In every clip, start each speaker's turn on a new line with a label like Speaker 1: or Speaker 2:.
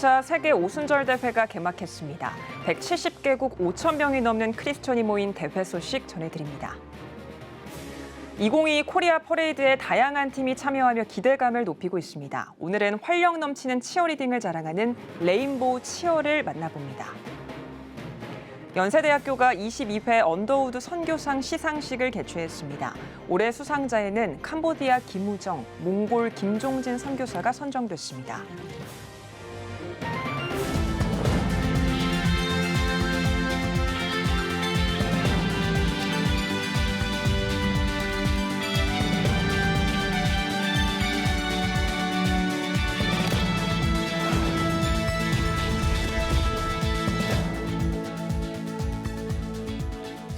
Speaker 1: 26차 세계 오순절 대회가 개막했습니다. 170개국 5천 명이 넘는 크리스천이 모인 대회 소식 전해드립니다. 2022 코리아 퍼레이드에 다양한 팀이 참여하며 기대감을 높이고 있습니다. 오늘은 활력 넘치는 치어리딩을 자랑하는 레인보우 치어를 만나봅니다. 연세대학교가 22회 언더우드 선교상 시상식을 개최했습니다. 올해 수상자에는 캄보디아 김우정, 몽골 김종진 선교사가 선정됐습니다.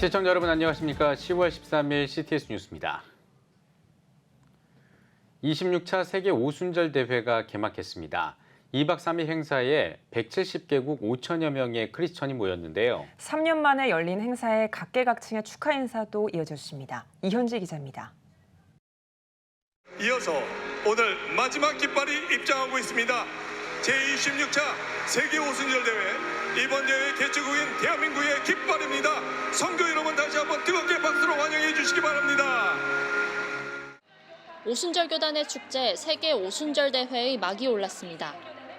Speaker 2: 시청자 여러분 안녕하십니까? 10월 13일 CTS 뉴스입니다. 26차 세계 오순절 대회가 개막했습니다. 2박 3일 행사에 170개국 5천여 명의 크리스천이 모였는데요.
Speaker 1: 3년 만에 열린 행사에 각계각층의 축하 인사도 이어졌습니다. 이현지 기자입니다.
Speaker 3: 이어서 오늘 마지막 깃발이 입장하고 있습니다. 제26차 세계 오순절 대회 이번 대회 개최국인 대한민국의 깃발입니다. 성도 여러분 다시 한번 뜨겁게 박수로 환영해 주시기 바랍니다.
Speaker 4: 오순절 교단의 축제 세계 오순절 대회의 막이 올랐습니다.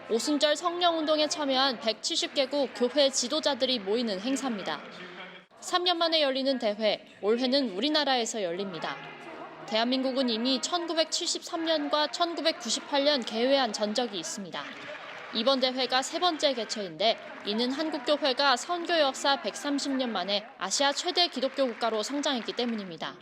Speaker 4: 오순절 성령운동에 참여한 170개국 교회 지도자들이 모이는 행사입니다. 3년 만에 열리는 대회, 올해는 우리나라에서 열립니다. 대한민국은 이미 1973년과 1998년 개회한 전적이 있습니다. 이번 대회가 세 번째 개최인데 이는 한국교회가 선교 역사 130년 만에 아시아 최대 기독교 국가로 성장했기 때문입니다.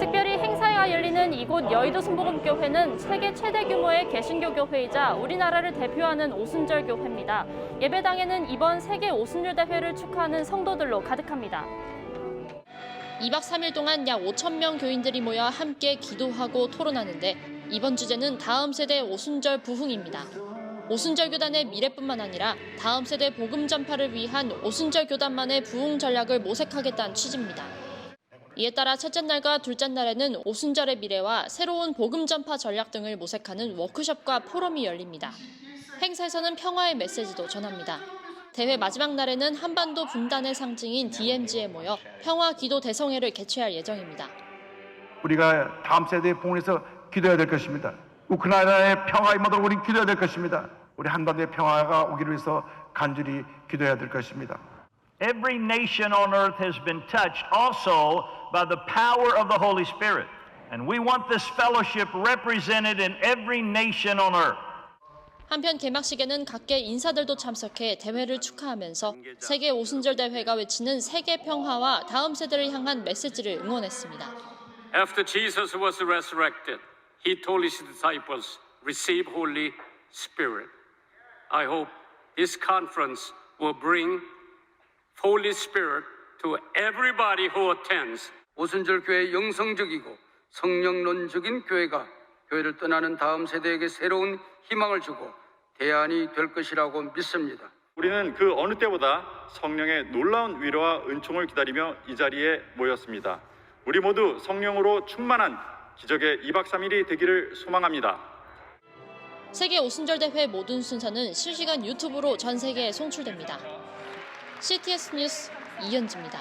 Speaker 5: 특별히 행사가 열리는 이곳 여의도 순복음교회는 세계 최대 규모의 개신교 교회이자 우리나라를 대표하는 오순절 교회입니다. 예배당에는 이번 세계 오순절 대회를 축하하는 성도들로 가득합니다.
Speaker 4: 2박 3일 동안 약 5천 명 교인들이 모여 함께 기도하고 토론하는데 이번 주제는 다음 세대 오순절 부흥입니다. 오순절 교단의 미래뿐만 아니라 다음 세대 복음 전파를 위한 오순절 교단만의 부흥 전략을 모색하겠다는 취지입니다. 이에 따라 첫째 날과 둘째 날에는 오순절의 미래와 새로운 복음 전파 전략 등을 모색하는 워크숍과 포럼이 열립니다. 행사에서는 평화의 메시지도 전합니다. 대회 마지막 날에는 한반도 분단의 상징인 DMZ에 모여 평화 기도 대성회를 개최할 예정입니다.
Speaker 6: 우리가 다음 세대의 복음을 위해서 기도해야 될 것입니다. 우크라이나의 평화 임하도록 우리 기도해야 될 것입니다. 우리 한반도의 평화가 오기를 위해서 간절히 기도해야 될 것입니다.
Speaker 7: Every nation on earth has been touched also by the power of the Holy Spirit. And we want this fellowship represented in every nation on earth.
Speaker 4: 한편 개막식에는 각계 인사들도 참석해 대회를 축하하면서 세계 오순절 대회가 외치는 세계 평화와 다음 세대를 향한 메시지를 응원했습니다.
Speaker 8: After Jesus was resurrected, he told his disciples, receive Holy Spirit. I hope this conference will bring Holy Spirit to everybody who attends.
Speaker 9: 오순절 교회의 영성적이고 성령론적인 교회가 교회를 떠나는 다음 세대에게 새로운 희망을 주고 대안이 될 것이라고 믿습니다.
Speaker 10: 우리는 그 어느 때보다 성령의 놀라운 위로와 은총을 기다리며 이 자리에 모였습니다. 우리 모두 성령으로 충만한 기적의 2박 3일이 되기를 소망합니다.
Speaker 4: 세계 오순절 대회 모든 순서는 실시간 유튜브로 전 세계에 송출됩니다. CTS 뉴스 이현지입니다.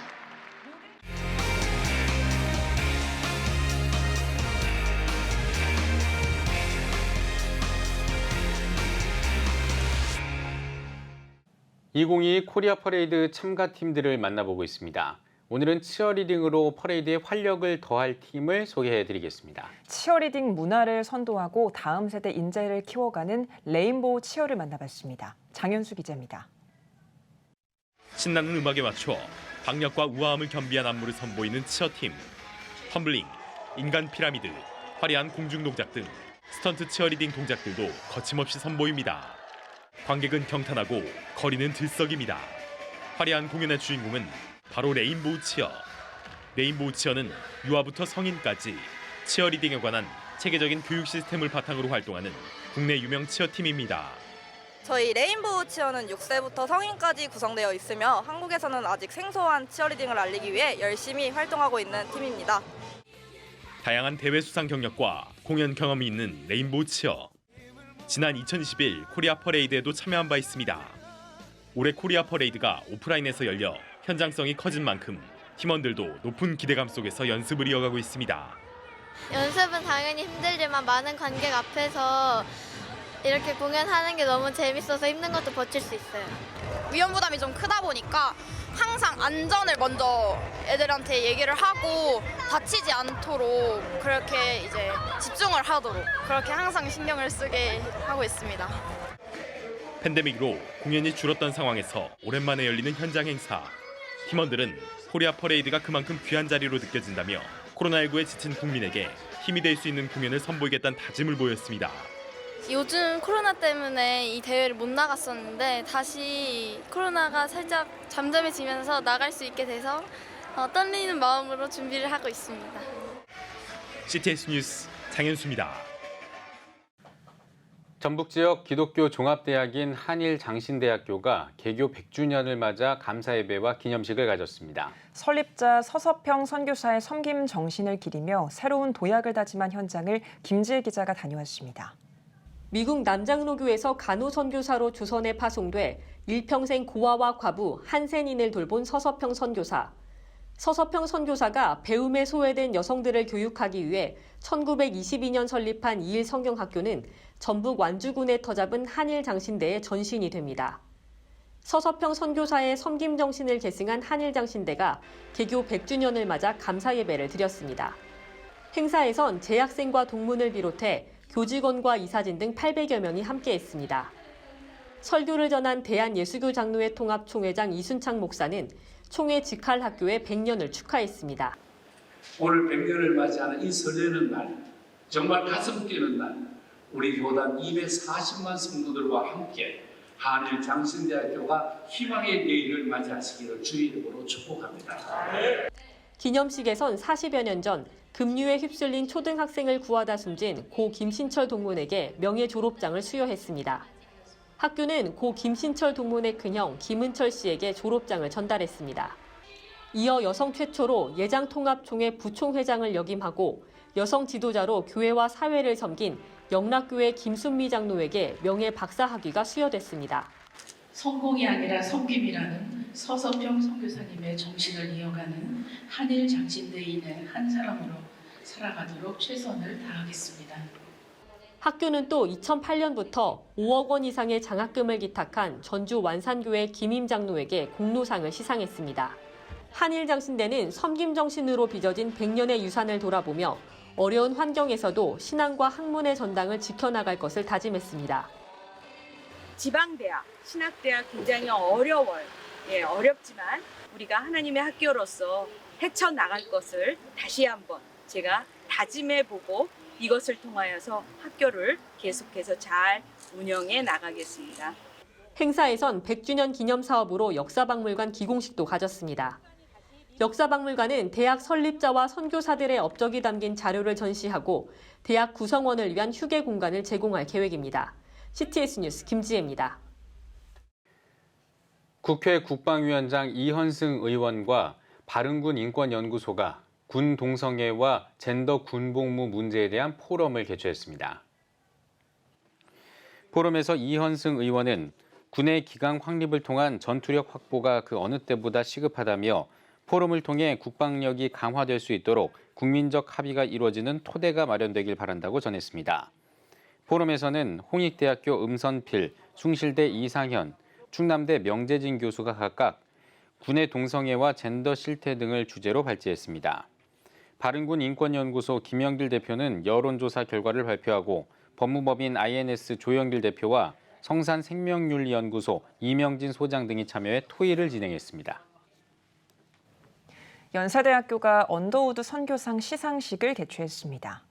Speaker 2: (2022) 코리아 퍼레이드 참가팀들을 만나보고 있습니다. 오늘은 치어리딩으로 퍼레이드에 활력을 더할 팀을 소개해드리겠습니다.
Speaker 1: 치어리딩 문화를 선도하고 다음 세대 인재를 키워가는 레인보우 치어를 만나봤습니다. 장현수 기자입니다.
Speaker 11: 신나는 음악에 맞춰 박력과 우아함을 겸비한 안무를 선보이는 치어팀. 텀블링, 인간 피라미드, 화려한 공중 동작 등 스턴트 치어리딩 동작들도 거침없이 선보입니다. 관객은 경탄하고 거리는 들썩입니다. 화려한 공연의 주인공은 바로 레인보우 치어. 레인보우 치어는 유아부터 성인까지 치어리딩에 관한 체계적인 교육 시스템을 바탕으로 활동하는 국내 유명 치어팀입니다.
Speaker 12: 저희 레인보우 치어는 6세부터 성인까지 구성되어 있으며 한국에서는 아직 생소한 치어리딩을 알리기 위해 열심히 활동하고 있는 팀입니다.
Speaker 11: 다양한 대회 수상 경력과 공연 경험이 있는 레인보우 치어. 지난 2021 코리아 퍼레이드에도 참여한 바 있습니다. 올해 코리아 퍼레이드가 오프라인에서 열려 현장성이 커진 만큼 팀원들도 높은 기대감 속에서 연습을 이어가고 있습니다.
Speaker 13: 연습은 당연히 힘들지만 많은 관객 앞에서 이렇게 공연하는 게 너무 재밌어서 힘든 것도 버틸 수 있어요.
Speaker 12: 위험 부담이 좀 크다 보니까 항상 안전을 먼저 애들한테 얘기를 하고 다치지 않도록 그렇게 이제 집중을 하도록 그렇게 항상 신경을 쓰게 하고 있습니다.
Speaker 11: 팬데믹으로 공연이 줄었던 상황에서 오랜만에 열리는 현장 행사. 팀원들은 코리아 퍼레이드가 그만큼 귀한 자리로 느껴진다며 코로나19에 지친 국민에게 힘이 될 수 있는 공연을 선보이겠다는 다짐을 보였습니다.
Speaker 13: 요즘 코로나 때문에 이 대회를 못 나갔었는데 다시 코로나가 살짝 잠잠해지면서 나갈 수 있게 돼서 떨리는 마음으로 준비를 하고 있습니다.
Speaker 11: CTS 뉴스 장현수입니다.
Speaker 2: 전북 지역 기독교 종합대학인 한일장신대학교가 개교 100주년을 맞아 감사예배와 기념식을 가졌습니다.
Speaker 1: 설립자 서서평 선교사의 섬김 정신을 기리며 새로운 도약을 다짐한 현장을 김지혜 기자가 다녀왔습니다.
Speaker 14: 미국 남장로교에서 간호선교사로 조선에 파송돼 일평생 고아와 과부, 한센인을 돌본 서서평 선교사. 서서평 선교사가 배움에 소외된 여성들을 교육하기 위해 1922년 설립한 이일 성경학교는 전북 완주군에 터잡은 한일장신대의 전신이 됩니다. 서서평 선교사의 섬김 정신을 계승한 한일장신대가 개교 100주년을 맞아 감사예배를 드렸습니다. 행사에선 재학생과 동문을 비롯해 교직원과 이사진 등 800여 명이 함께했습니다. 설교를 전한 대한예수교 장로회 통합 총회장 이순창 목사는 총회 직할학교의 100년을 축하했습니다.
Speaker 15: 오늘 100년을 맞이하는 이 설레는 날, 정말 가슴 뛰는 날, 우리 교단 240만 성도들과 함께 한일장신대학교가 희망의 내일을 맞이하시기를 주의 이름으로 축복합니다.
Speaker 14: 기념식에선 40여 년 전 급류에 휩쓸린 초등학생을 구하다 숨진 고 김신철 동문에게 명예 졸업장을 수여했습니다. 학교는 고 김신철 동문의 큰형 김은철 씨에게 졸업장을 전달했습니다. 이어 여성 최초로 예장통합총회 부총회장을 역임하고 여성 지도자로 교회와 사회를 섬긴 영락교회 김순미 장로에게 명예 박사학위가 수여됐습니다.
Speaker 16: 성공이 아니라 섬김이라는 서서평 선교사님의 정신을 이어가는 한일장신대인의 한 사람으로 살아가도록 최선을 다하겠습니다.
Speaker 14: 학교는 또 2008년부터 5억 원 이상의 장학금을 기탁한 전주 완산교회 김임 장로에게 공로상을 시상했습니다. 한일장신대는 섬김 정신으로 빚어진 100년의 유산을 돌아보며 어려운 환경에서도 신앙과 학문의 전당을 지켜나갈 것을 다짐했습니다.
Speaker 17: 지방대학, 신학대학 굉장히 어려워요. 어렵지만 우리가 하나님의 학교로서 헤쳐나갈 것을 다시 한번 제가 다짐해보고 이것을 통하여서 학교를 계속해서 잘 운영해 나가겠습니다.
Speaker 14: 행사에선 100주년 기념사업으로 역사박물관 기공식도 가졌습니다. 역사박물관은 대학 설립자와 선교사들의 업적이 담긴 자료를 전시하고 대학 구성원을 위한 휴게 공간을 제공할 계획입니다. CTS 뉴스 김지혜입니다.
Speaker 2: 국회 국방위원장 이현승 의원과 바른군 인권연구소가 군 동성애와 젠더 군복무 문제에 대한 포럼을 개최했습니다. 포럼에서 이현승 의원은 군의 기강 확립을 통한 전투력 확보가 그 어느 때보다 시급하다며 포럼을 통해 국방력이 강화될 수 있도록 국민적 합의가 이루어지는 토대가 마련되길 바란다고 전했습니다. 포럼에서는 홍익대학교 음선필, 숭실대 이상현, 충남대 명재진 교수가 각각 군의 동성애와 젠더 실태 등을 주제로 발제했습니다. 바른군 인권연구소 김영길 대표는 여론조사 결과를 발표하고 법무법인 INS 조영길 대표와 성산생명윤리연구소 이명진 소장 등이 참여해 토의를 진행했습니다.
Speaker 1: 연세대학교가 언더우드 선교상 시상식을 개최했습니다.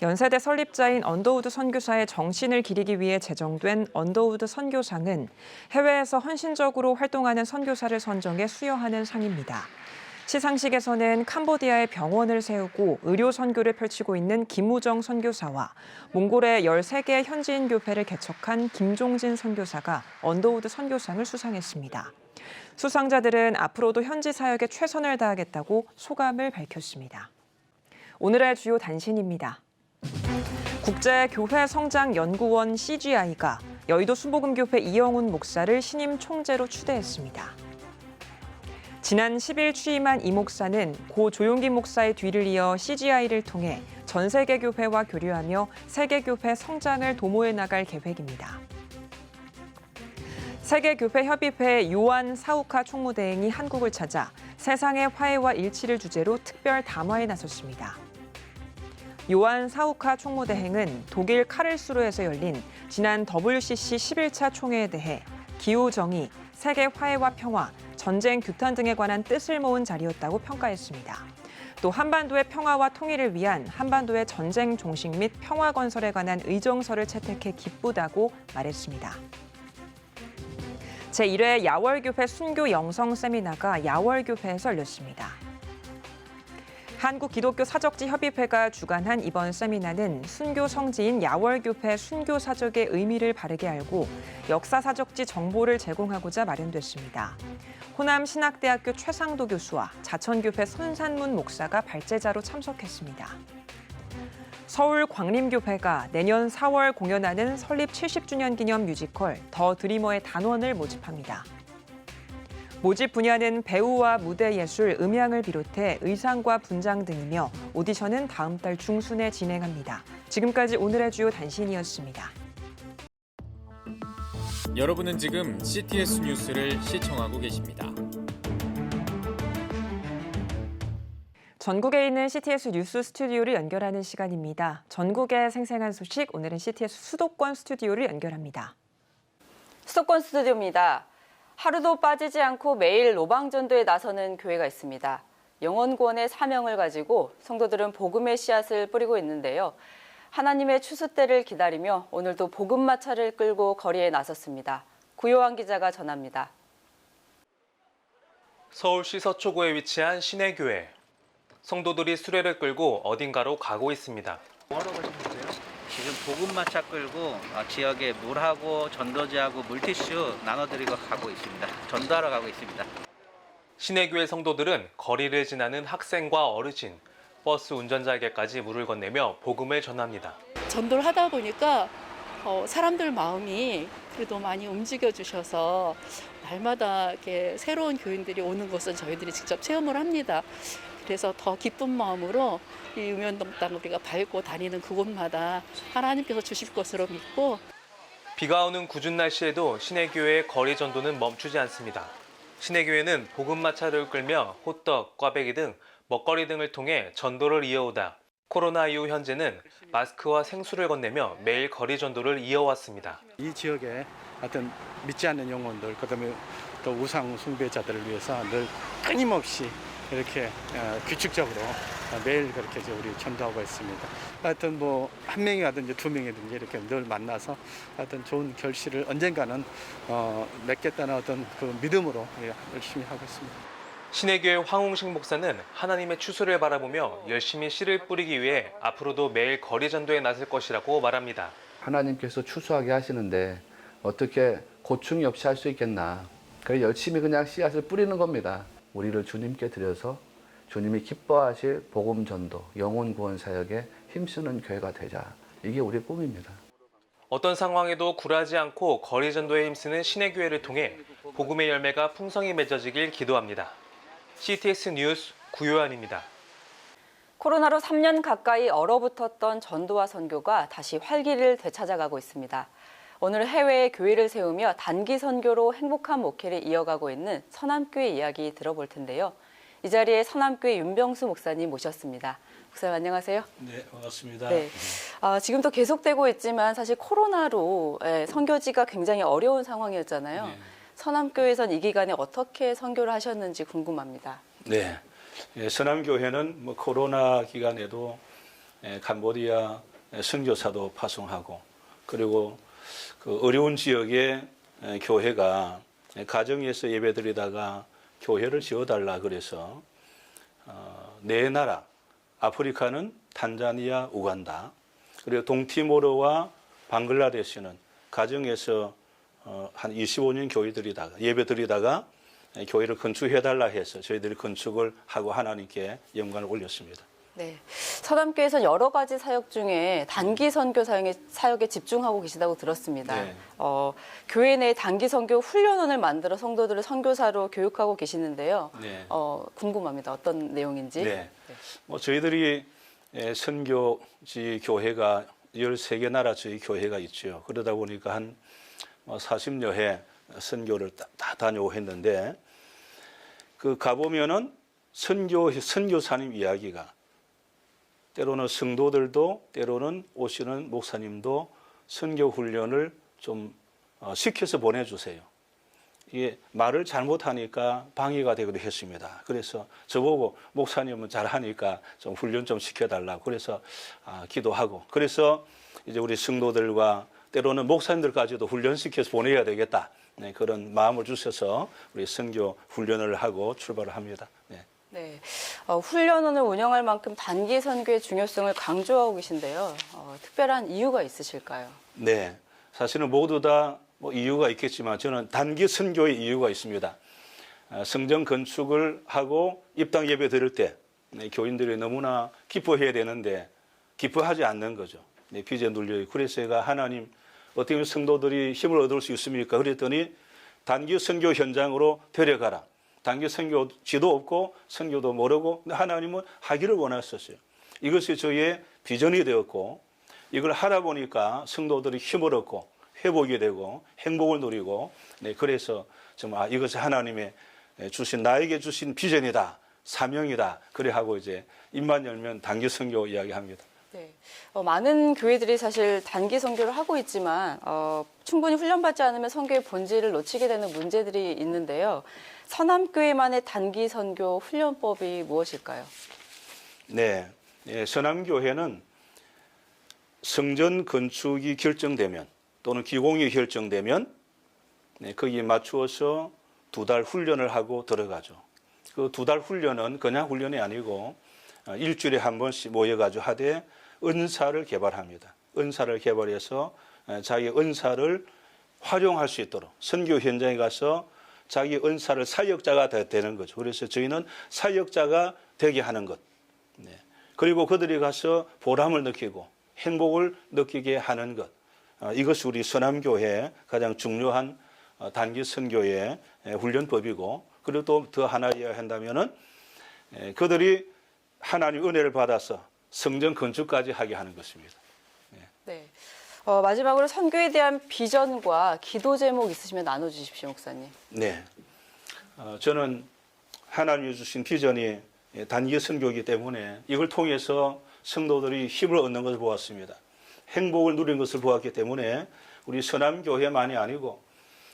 Speaker 1: 연세대 설립자인 언더우드 선교사의 정신을 기리기 위해 제정된 언더우드 선교상은 해외에서 헌신적으로 활동하는 선교사를 선정해 수여하는 상입니다. 시상식에서는 캄보디아에 병원을 세우고 의료 선교를 펼치고 있는 김우정 선교사와 몽골의 13개 현지인 교회를 개척한 김종진 선교사가 언더우드 선교상을 수상했습니다. 수상자들은 앞으로도 현지 사역에 최선을 다하겠다고 소감을 밝혔습니다. 오늘의 주요 단신입니다. 국제교회성장연구원 CGI가 여의도 순복음교회 이영훈 목사를 신임 총재로 추대했습니다. 지난 10일 취임한 이 목사는 고 조용기 목사의 뒤를 이어 CGI를 통해 전 세계 교회와 교류하며 세계교회 성장을 도모해 나갈 계획입니다. 세계교회협의회 요한 사우카 총무대행이 한국을 찾아 세상의 화해와 일치를 주제로 특별 담화에 나섰습니다. 요한 사우카 총무대행은 독일 카를스루에서 열린 지난 WCC 11차 총회에 대해 기후정의, 세계 화해와 평화, 전쟁 규탄 등에 관한 뜻을 모은 자리였다고 평가했습니다. 또 한반도의 평화와 통일을 위한 한반도의 전쟁 종식 및 평화 건설에 관한 의정서를 채택해 기쁘다고 말했습니다. 제1회 야월교회 순교 영성 세미나가 야월교회에서 열렸습니다. 한국기독교사적지협의회가 주관한 이번 세미나는 순교 성지인 야월교회 순교사적의 의미를 바르게 알고 역사사적지 정보를 제공하고자 마련됐습니다. 호남신학대학교 최상도 교수와 자천교회 손산문 목사가 발제자로 참석했습니다. 서울광림교회가 내년 4월 공연하는 설립 70주년 기념 뮤지컬 더 드리머의 단원을 모집합니다. 모집 분야는 배우와 무대 예술, 음향을 비롯해 의상과 분장 등이며 오디션은 다음 달 중순에 진행합니다. 지금까지 오늘의 주요 단신이었습니다.
Speaker 18: 여러분은 지금 CTS 뉴스를 시청하고 계십니다.
Speaker 1: 전국에 있는 CTS 뉴스 스튜디오를 연결하는 시간입니다. 전국의 생생한 소식, 오늘은 CTS 수도권 스튜디오를 연결합니다.
Speaker 19: 수도권 스튜디오입니다. 하루도 빠지지 않고 매일 로방전도에 나서는 교회가 있습니다. 영원구원의 사명을 가지고 성도들은 복음의 씨앗을 뿌리고 있는데요. 하나님의 추수 때를 기다리며 오늘도 복음마차를 끌고 거리에 나섰습니다. 구요한 기자가 전합니다.
Speaker 20: 서울시 서초구에 위치한 신해교회. 성도들이 수레를 끌고 어딘가로 가고 있습니다.
Speaker 21: 뭐하러 가시는데요? 지금 복음마차 끌고 지역에 물하고 전도지하고 물티슈 나눠드리고 가고 있습니다. 전도하러 가고 있습니다.
Speaker 20: 신해교회 성도들은 거리를 지나는 학생과 어르신, 버스 운전자에게까지 물을 건네며 복음을 전합니다.
Speaker 22: 전도를 하다 보니까 사람들 마음이 그래도 많이 움직여 주셔서 날마다 이렇게 새로운 교인들이 오는 것은 저희들이 직접 체험을 합니다. 그래서 더 기쁜 마음으로 이 유면동 땅 우리가 밟고 다니는 그곳마다 하나님께서 주실 것으로 믿고
Speaker 20: 비가 오는 궂은 날씨에도 신해교회의 거리 전도는 멈추지 않습니다. 신해교회는 복음마차를 끌며 호떡, 꽈배기 등 먹거리 등을 통해 전도를 이어오다 코로나 이후 현재는 마스크와 생수를 건네며 매일 거리 전도를 이어왔습니다.
Speaker 23: 이 지역에 어떤 믿지 않는 영혼들, 그다음에 또 우상 숭배자들을 위해서 늘 끊임없이 이렇게 규칙적으로 매일 그렇게 우리 전도하고 있습니다. 하여튼 뭐 한 명이 하든지 두 명이든지 이렇게 늘 만나서 하여튼 좋은 결실을 언젠가는 맺겠다는 어떤 그 믿음으로 열심히 하고 있습니다.
Speaker 20: 신해교회 황홍식 목사는 하나님의 추수를 바라보며 열심히 씨를 뿌리기 위해 앞으로도 매일 거리 전도에 나설 것이라고 말합니다.
Speaker 24: 하나님께서 추수하게 하시는데 어떻게 고충이 없이 할 수 있겠나. 그래서 열심히 그냥 씨앗을 뿌리는 겁니다. 우리를 주님께 드려서 주님이 기뻐하실 복음 전도, 영혼 구원 사역에 힘쓰는 교회가 되자. 이게 우리의 꿈입니다.
Speaker 20: 어떤 상황에도 굴하지 않고 거리 전도에 힘쓰는 신해교회를 통해 복음의 열매가 풍성히 맺어지길 기도합니다. CTS 뉴스 구요한입니다.
Speaker 19: 코로나로 3년 가까이 얼어붙었던 전도와 선교가 다시 활기를 되찾아가고 있습니다. 오늘 해외에 교회를 세우며 단기 선교로 행복한 목회를 이어가고 있는 서남교회 이야기 들어볼 텐데요. 이 자리에 서남교회 윤병수 목사님 모셨습니다. 목사님 안녕하세요.
Speaker 25: 네, 반갑습니다.
Speaker 19: 네. 지금도 계속되고 있지만 사실 코로나로 선교지가 굉장히 어려운 상황이었잖아요.
Speaker 25: 네.
Speaker 19: 서남교회에선 이 기간에 어떻게 선교를 하셨는지 궁금합니다.
Speaker 25: 네, 서남교회는 뭐 코로나 기간에도 캄보디아 선교사도 파송하고 그리고 그 어려운 지역의 교회가 가정에서 예배드리다가 교회를 지어달라 그래서 네 나라, 아프리카는 탄자니아, 우간다, 그리고 동티모르와 방글라데시는 가정에서 한 25년 교회드리다가 예배드리다가 교회를 건축해달라 해서 저희들이 건축을 하고 하나님께 영광을 올렸습니다.
Speaker 19: 네, 서남교에서 여러 가지 사역 중에 단기 선교 사역에 집중하고 계시다고 들었습니다.
Speaker 25: 네.
Speaker 19: 교회 내 단기 선교 훈련원을 만들어 성도들을 선교사로 교육하고 계시는데요.
Speaker 25: 네.
Speaker 19: 궁금합니다. 어떤 내용인지.
Speaker 25: 네. 저희들이 선교지 교회가 13개 나라 저희 교회가 있죠. 그러다 보니까 한 40여 해 선교를 다 다녀오고 했는데 그 가보면은 선교사님 이야기가 때로는 성도들도 때로는 오시는 목사님도 선교 훈련을 좀 시켜서 보내주세요. 이게 말을 잘못하니까 방해가 되기도 했습니다. 그래서 저보고 목사님은 잘하니까 좀 훈련 좀 시켜달라고 그래서 기도하고 그래서 이제 우리 성도들과 때로는 목사님들까지도 훈련시켜서 보내야 되겠다. 네, 그런 마음을 주셔서 우리 선교 훈련을 하고 출발을 합니다. 네.
Speaker 19: 네, 훈련원을 운영할 만큼 단기 선교의 중요성을 강조하고 계신데요. 특별한 이유가 있으실까요?
Speaker 25: 네, 사실은 모두 다 이유가 있겠지만 저는 단기 선교의 이유가 있습니다. 성전 건축을 하고 입당 예배 드릴 때 교인들이 너무나 기뻐해야 되는데 기뻐하지 않는 거죠. 빚에 눌려요. 그래서 제가 하나님 어떻게 하면 성도들이 힘을 얻을 수 있습니까? 그랬더니 단기 선교 현장으로 데려가라. 단기 선교지도 없고 선교도 모르고 하나님은 하기를 원하셨어요. 이것이 저의 비전이 되었고 이걸 하다 보니까 성도들이 힘을 얻고 회복이 되고 행복을 누리고 그래서 정말 이것이 하나님의 나에게 주신 비전이다. 사명이다. 그래 하고 이제 입만 열면 단기 선교 이야기합니다.
Speaker 19: 네, 많은 교회들이 사실 단기 선교를 하고 있지만 충분히 훈련받지 않으면 선교의 본질을 놓치게 되는 문제들이 있는데요. 서남교회만의 단기 선교 훈련법이 무엇일까요?
Speaker 25: 네, 서남교회는 성전 건축이 결정되면 또는 기공이 결정되면 거기에 맞추어서 2달 훈련을 하고 들어가죠. 그 2달 훈련은 그냥 훈련이 아니고 일주일에 한 번씩 모여가지고 하되 은사를 개발합니다. 은사를 개발해서 자기 은사를 활용할 수 있도록 선교 현장에 가서 자기 은사를 사역자가 되는 거죠. 그래서 저희는 사역자가 되게 하는 것. 그리고 그들이 가서 보람을 느끼고 행복을 느끼게 하는 것. 이것이 우리 서남교회의 가장 중요한 단기 선교의 훈련법이고 그리고 또 더 하나 이야기한다면은 그들이 하나님 은혜를 받아서 성전 건축까지 하게 하는 것입니다.
Speaker 19: 네. 마지막으로 선교에 대한 비전과 기도 제목 있으시면 나눠주십시오, 목사님.
Speaker 25: 네. 저는 하나님이 주신 비전이 단기 선교이기 때문에 이걸 통해서 성도들이 힘을 얻는 것을 보았습니다. 행복을 누린 것을 보았기 때문에 우리 서남교회만이 아니고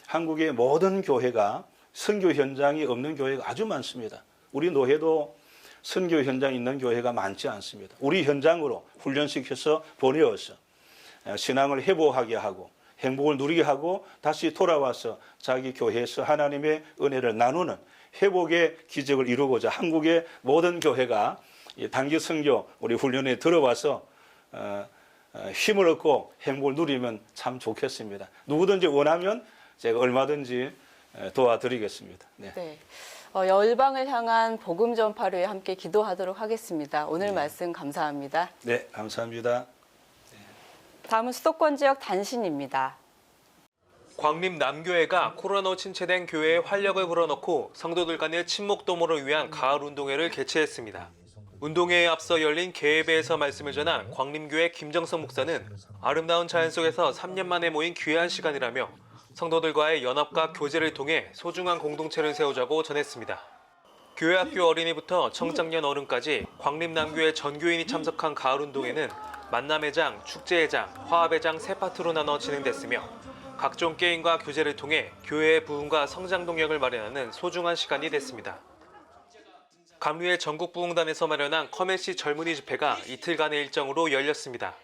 Speaker 25: 한국의 모든 교회가 선교 현장이 없는 교회가 아주 많습니다. 우리 노회도 선교 현장이 있는 교회가 많지 않습니다. 우리 현장으로 훈련시켜서 보내어서 신앙을 회복하게 하고 행복을 누리게 하고 다시 돌아와서 자기 교회에서 하나님의 은혜를 나누는 회복의 기적을 이루고자 한국의 모든 교회가 단기 선교 우리 훈련에 들어와서 힘을 얻고 행복을 누리면 참 좋겠습니다. 누구든지 원하면 제가 얼마든지 도와드리겠습니다. 네.
Speaker 19: 네. 열방을 향한 복음 전파를 위해 함께 기도하도록 하겠습니다. 오늘 말씀 감사합니다.
Speaker 25: 네, 감사합니다.
Speaker 19: 다음은 수도권 지역 단신입니다.
Speaker 20: 광림 남교회가 코로나 침체된 교회에 활력을 불어넣고 성도들 간의 친목 도모를 위한 가을 운동회를 개최했습니다. 운동회에 앞서 열린 개회배에서 말씀을 전한 광림교회 김정성 목사는 아름다운 자연 속에서 3년 만에 모인 귀한 시간이라며 성도들과의 연합과 교제를 통해 소중한 공동체를 세우자고 전했습니다. 교회 학교 어린이부터 청장년 어른까지 광림 남교회 전교인이 참석한 가을 운동회는 만남의 장, 축제의 장, 화합의 장 세 파트로 나눠 진행됐으며 각종 게임과 교제를 통해 교회의 부흥과 성장 동력을 마련하는 소중한 시간이 됐습니다. 감리회 전국부흥단에서 마련한 커맨시 젊은이 집회가 이틀간의 일정으로 열렸습니다.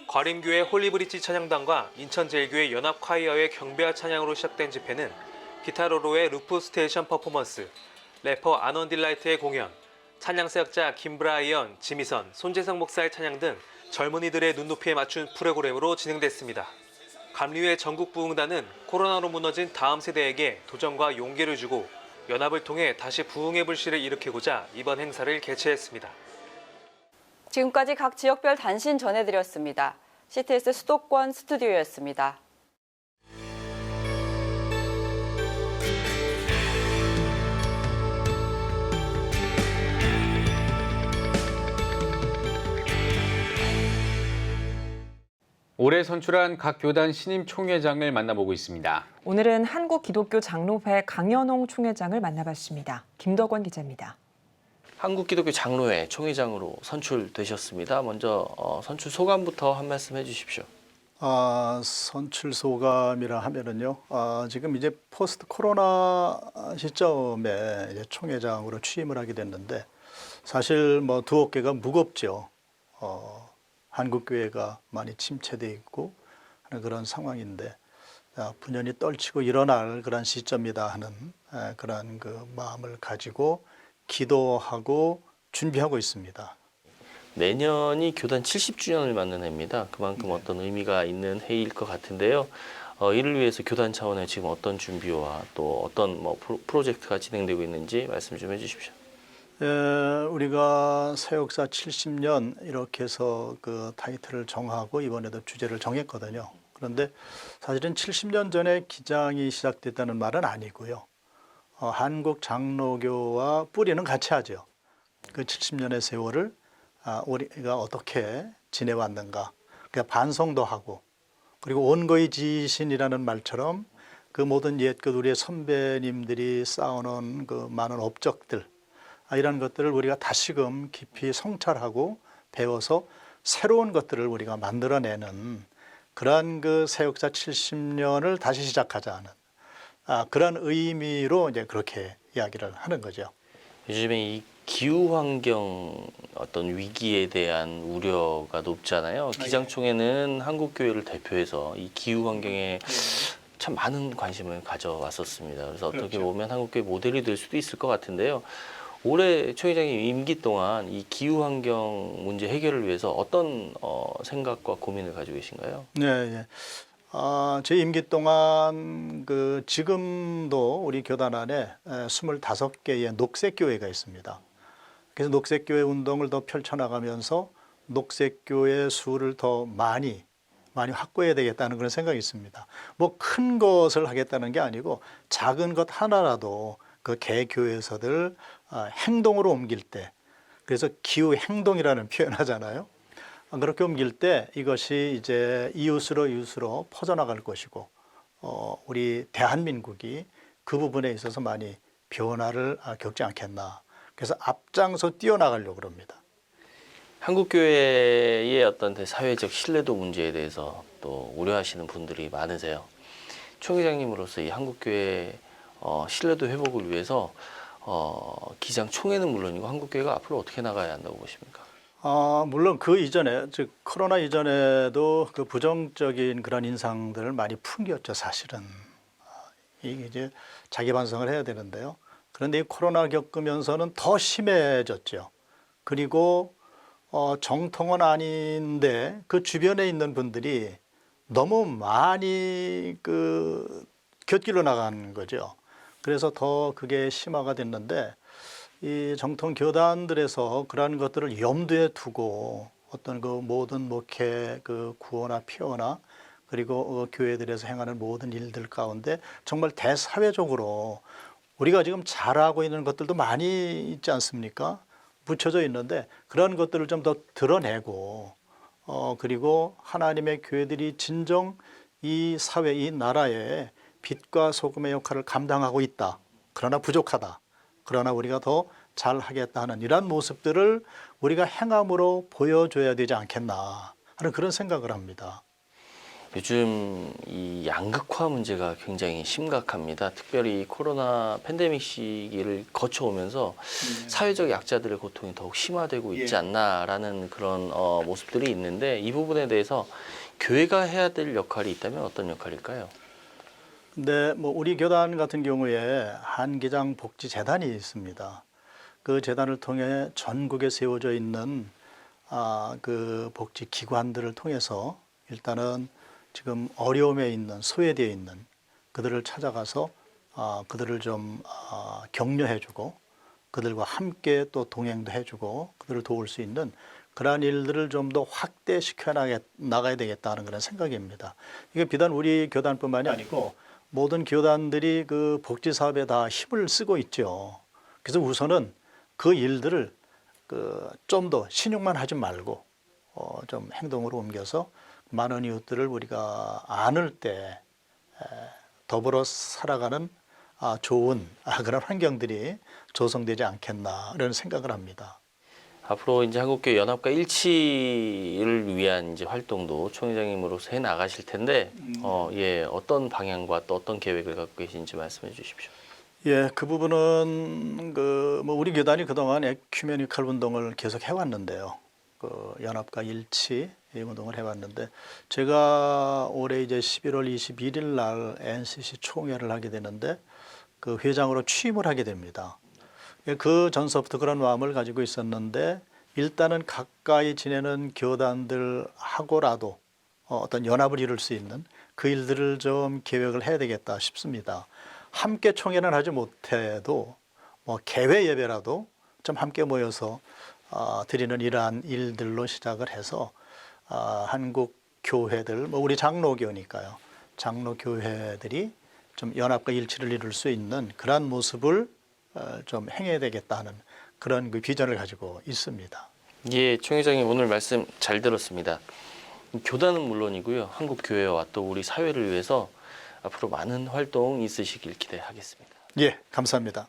Speaker 20: 과림교회 홀리브리지 찬양단과 인천제일교회 연합콰이어의 경배와 찬양으로 시작된 집회는 기타로로의 루프 스테이션 퍼포먼스, 래퍼 아넌딜라이트의 공연, 찬양사역자 김브라이언, 지미선, 손재성 목사의 찬양 등 젊은이들의 눈높이에 맞춘 프로그램으로 진행됐습니다. 감리회 전국부흥단은 코로나로 무너진 다음 세대에게 도전과 용기를 주고 연합을 통해 다시 부흥의 불씨를 일으키고자 이번 행사를 개최했습니다.
Speaker 19: 지금까지 각 지역별 단신 전해드렸습니다. CTS 수도권 스튜디오였습니다.
Speaker 2: 올해 선출한 각 교단 신임 총회장을 만나보고 있습니다.
Speaker 1: 오늘은 한국기독교장로회 강연홍 총회장을 만나봤습니다. 김덕원 기자입니다.
Speaker 3: 한국기독교 장로회 총회장으로 선출되셨습니다. 먼저 선출 소감부터 한 말씀 해주십시오.
Speaker 5: 선출 소감이라 하면은요, 지금 이제 포스트 코로나 시점에 이제 총회장으로 취임을 하게 됐는데, 사실 뭐 두 어깨가 무겁죠. 한국교회가 많이 침체돼 있고 하는 그런 상황인데, 분연히 떨치고 일어날 그런 시점이다 하는 그런 그 마음을 가지고 기도하고 준비하고 있습니다.
Speaker 3: 내년이 교단 70주년을 맞는 해입니다. 그만큼 어떤 의미가 있는 해일 것 같은데요. 이를 위해서 교단 차원의 지금 어떤 준비와 또 어떤 프로젝트가 진행되고 있는지 말씀 좀 해주십시오.
Speaker 5: 우리가 새 역사 70년 이렇게 해서 그 타이틀을 정하고 이번에도 주제를 정했거든요. 그런데 사실은 70년 전에 기장이 시작됐다는 말은 아니고요. 한국 장로교와 뿌리는 같이 하죠. 그 70년의 세월을 우리가 어떻게 지내왔는가. 그러니까 반성도 하고, 그리고 온거의 지신이라는 말처럼 그 모든 옛것 우리의 선배님들이 쌓아놓은 그 많은 업적들, 이런 것들을 우리가 다시금 깊이 성찰하고 배워서 새로운 것들을 우리가 만들어내는 그러한 그 새 역사 70년을 다시 시작하자는 그런 의미로 이제 그렇게 이야기를 하는 거죠.
Speaker 3: 요즘에 이 기후 환경 어떤 위기에 대한 우려가 높잖아요. 기장총회는 한국교회를 대표해서 이 기후 환경에 참 많은 관심을 가져왔었습니다. 그래서 어떻게 보면 한국교회 모델이 될 수도 있을 것 같은데요. 올해 총회장님 임기 동안 이 기후 환경 문제 해결을 위해서 어떤 생각과 고민을 가지고 계신가요?
Speaker 5: 네, 제 임기 동안 지금도 우리 교단 안에 25개의 녹색교회가 있습니다. 그래서 녹색교회 운동을 더 펼쳐나가면서 녹색교회 수를 더 많이 확보해야 되겠다는 그런 생각이 있습니다. 뭐 큰 것을 하겠다는 게 아니고 작은 것 하나라도 그 개교회에서들 행동으로 옮길 때, 그래서 기후 행동이라는 표현하잖아요. 그렇게 옮길 때 이것이 이제 이웃으로 퍼져나갈 것이고, 우리 대한민국이 그 부분에 있어서 많이 변화를 겪지 않겠나. 그래서 앞장서 뛰어나가려고 합니다.
Speaker 3: 한국교회의 어떤 사회적 신뢰도 문제에 대해서 또 우려하시는 분들이 많으세요. 총회장님으로서 이 한국교회 신뢰도 회복을 위해서 기장 총회는 물론이고 한국교회가 앞으로 어떻게 나가야 한다고 보십니까?
Speaker 5: 물론 그 이전에, 즉 코로나 이전에도 그 부정적인 그런 인상들을 많이 풍겼죠, 사실은. 이게 이제 자기 반성을 해야 되는데요. 그런데 이 코로나 겪으면서는 더 심해졌죠. 그리고 정통은 아닌데 그 주변에 있는 분들이 너무 많이 곁길로 나간 거죠. 그래서 더 그게 심화가 됐는데, 이 정통 교단들에서 그러한 것들을 염두에 두고 어떤 그 모든 목회 구호나 표어나 그리고 교회들에서 행하는 모든 일들 가운데 정말 대사회적으로 우리가 지금 잘하고 있는 것들도 많이 있지 않습니까? 묻혀져 있는데 그런 것들을 좀 더 드러내고, 그리고 하나님의 교회들이 진정 이 사회, 이 나라에 빛과 소금의 역할을 감당하고 있다. 그러나 부족하다. 그러나 우리가 더 잘하겠다 하는 이러한 모습들을 우리가 행함으로 보여줘야 되지 않겠나 하는 그런 생각을 합니다.
Speaker 3: 요즘 이 양극화 문제가 굉장히 심각합니다. 특별히 코로나 팬데믹 시기를 거쳐오면서 사회적 약자들의 고통이 더욱 심화되고 있지 않나라는 그런 모습들이 있는데, 이 부분에 대해서 교회가 해야 될 역할이 있다면 어떤 역할일까요?
Speaker 5: 근데 뭐 우리 교단 같은 경우에 한기장 복지재단이 있습니다. 그 재단을 통해 전국에 세워져 있는 그 복지 기관들을 통해서 일단은 지금 어려움에 있는, 소외되어 있는 그들을 찾아가서 그들을 좀 격려해주고 그들과 함께 또 동행도 해주고 그들을 도울 수 있는 그러한 일들을 좀 더 확대시켜 나가야 되겠다는 그런 생각입니다. 이게 비단 우리 교단뿐만이 아니고 모든 교단들이 그 복지 사업에 다 힘을 쓰고 있죠. 그래서 우선은 그 일들을 좀 더 신용만 하지 말고 좀 행동으로 옮겨서 많은 이웃들을 우리가 안을 때 더불어 살아가는 좋은 그런 환경들이 조성되지 않겠나 이런 생각을 합니다.
Speaker 3: 앞으로 이제 한국교회 연합과 일치를 위한 이제 활동도 총회장님으로서 해 나가실 텐데, 어떤 방향과 또 어떤 계획을 갖고 계신지 말씀해 주십시오.
Speaker 5: 예, 그 부분은 우리 교단이 그동안 에큐메니컬 운동을 계속 해왔는데요. 연합과 일치 이 운동을 해왔는데, 제가 올해 이제 11월 21일 날 NCC 총회를 하게 되는데 그 회장으로 취임을 하게 됩니다. 그 전서부터 그런 마음을 가지고 있었는데, 일단은 가까이 지내는 교단들하고라도 어떤 연합을 이룰 수 있는 그 일들을 좀 계획을 해야 되겠다 싶습니다. 함께 총회는 하지 못해도 개회 예배라도 좀 함께 모여서 드리는 이러한 일들로 시작을 해서 한국 교회들, 우리 장로교니까요. 장로교회들이 좀 연합과 일치를 이룰 수 있는 그러한 모습을 좀 행해야 되겠다는 그런 그 비전을 가지고 있습니다.
Speaker 3: 예, 총회장님 오늘 말씀 잘 들었습니다. 교단은 물론이고요, 한국 교회와 또 우리 사회를 위해서 앞으로 많은 활동 있으시길 기대하겠습니다.
Speaker 5: 예, 감사합니다.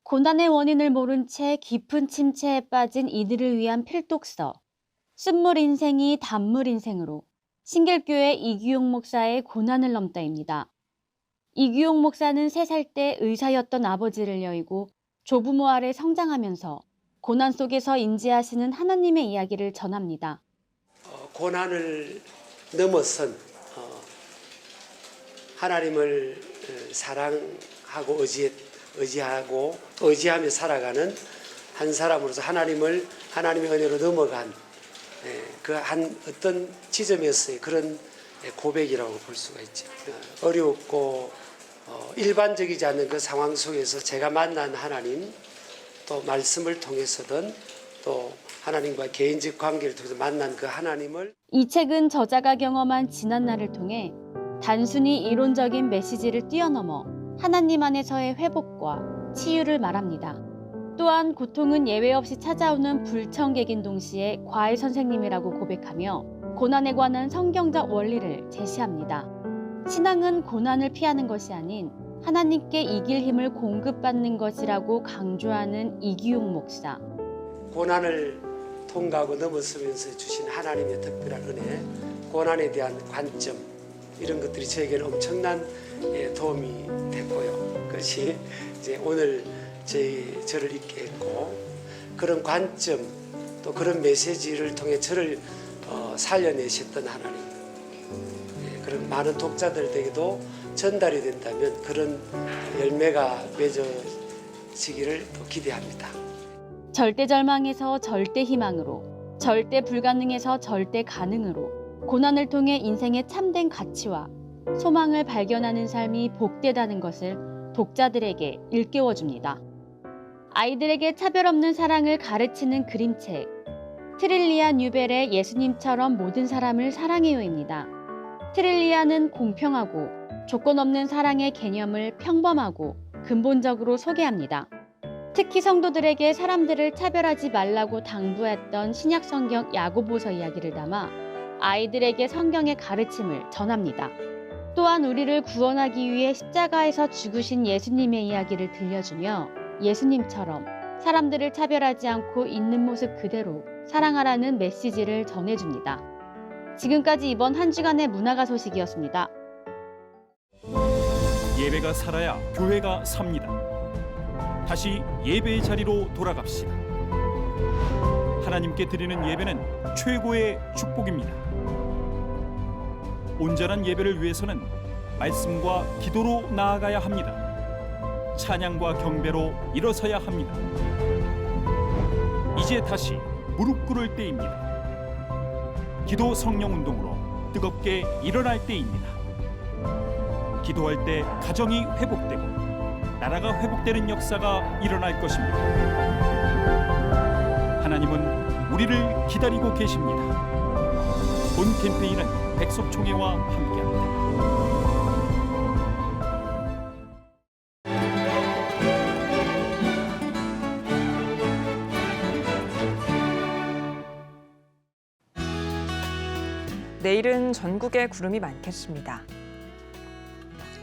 Speaker 6: 고난의 원인을 모른 채 깊은 침체에 빠진 이들을 위한 필독서. 쓴물 인생이 단물 인생으로 신길교회 이규용 목사의 고난을 넘다입니다. 이규용 목사는 3살 때 의사였던 아버지를 여의고 조부모 아래 성장하면서 고난 속에서 인지하시는 하나님의 이야기를 전합니다.
Speaker 7: 고난을 넘어선 하나님을 사랑하고 의지하며 살아가는 한 사람으로서 하나님의 은혜로 넘어간 그 한 어떤 지점에서의 그런 고백이라고 볼 수가 있죠. 어렵고 일반적이지 않는 그 상황 속에서 제가 만난 하나님, 또 말씀을 통해서든 또 하나님과 개인적 관계를 통해서 만난 그 하나님을,
Speaker 6: 이 책은 저자가 경험한 지난날을 통해 단순히 이론적인 메시지를 뛰어넘어 하나님 안에서의 회복과 치유를 말합니다. 또한 고통은 예외 없이 찾아오는 불청객인 동시에 과외 선생님이라고 고백하며 고난에 관한 성경적 원리를 제시합니다. 신앙은 고난을 피하는 것이 아닌 하나님께 이길 힘을 공급받는 것이라고 강조하는 이규용 목사.
Speaker 7: 고난을 통과하고 넘어서면서 주신 하나님의 특별한 은혜, 고난에 대한 관점, 이런 것들이 저에게는 엄청난 도움이 됐고요. 그것이 이제 오늘 저를 있게 했고, 그런 관점 또 그런 메시지를 통해 저를 살려내셨던 하나님, 그런 많은 독자들에게도 전달이 된다면 그런 열매가 맺어지기를 또 기대합니다.
Speaker 6: 절대 절망에서 절대 희망으로, 절대 불가능에서 절대 가능으로 고난을 통해 인생의 참된 가치와 소망을 발견하는 삶이 복되다는 것을 독자들에게 일깨워줍니다. 아이들에게 차별 없는 사랑을 가르치는 그림책, 트릴리아 뉴벨의 예수님처럼 모든 사람을 사랑해요입니다. 트릴리아는 공평하고 조건 없는 사랑의 개념을 평범하고 근본적으로 소개합니다. 특히 성도들에게 사람들을 차별하지 말라고 당부했던 신약성경 야고보서 이야기를 담아 아이들에게 성경의 가르침을 전합니다. 또한 우리를 구원하기 위해 십자가에서 죽으신 예수님의 이야기를 들려주며 예수님처럼 사람들을 차별하지 않고 있는 모습 그대로 사랑하라는 메시지를 전해줍니다. 지금까지 이번 한 주간의 문화가 소식이었습니다.
Speaker 8: 예배가 살아야 교회가 삽니다. 다시 예배의 자리로 돌아갑시다. 하나님께 드리는 예배는 최고의 축복입니다. 온전한 예배를 위해서는 말씀과 기도로 나아가야 합니다. 찬양과 경배로 일어서야 합니다. 이제 다시 무릎 꿇을 때입니다. 기도 성령 운동으로 뜨겁게 일어날 때입니다. 기도할 때 가정이 회복되고 나라가 회복되는 역사가 일어날 것입니다. 하나님은 우리를 기다리고 계십니다. 본 캠페인은 백석총회와 함께합니다.
Speaker 1: 내일은 전국에 구름이 많겠습니다.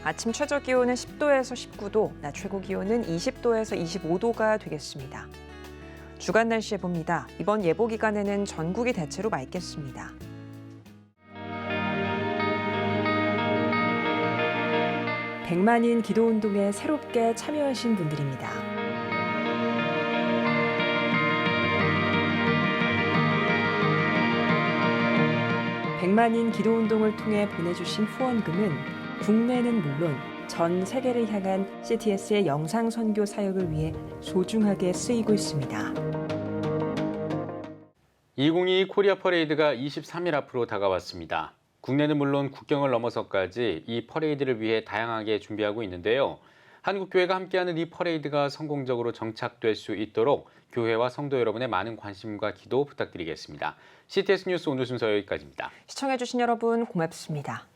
Speaker 1: 아침 최저 기온은 10도에서 19도, 낮 최고 기온은 20도에서 25도가 되겠습니다. 주간 날씨 예보입니다. 이번 예보 기간에는 전국이 대체로 맑겠습니다. 백만인 기도운동에 새롭게 참여하신 분들입니다. 백만인 기도운동을 통해 보내주신 후원금은 국내는 물론 전 세계를 향한 CTS의 영상 선교 사역을 위해 소중하게 쓰이고 있습니다.
Speaker 2: 2022 코리아 퍼레이드가 23일 앞으로 다가왔습니다. 국내는 물론 국경을 넘어서까지 이 퍼레이드를 위해 다양하게 준비하고 있는데요. 한국교회가 함께하는 이 퍼레이드가 성공적으로 정착될 수 있도록 교회와 성도 여러분의 많은 관심과 기도 부탁드리겠습니다. CTS 뉴스 오늘 순서 여기까지입니다.
Speaker 1: 시청해주신 여러분 고맙습니다.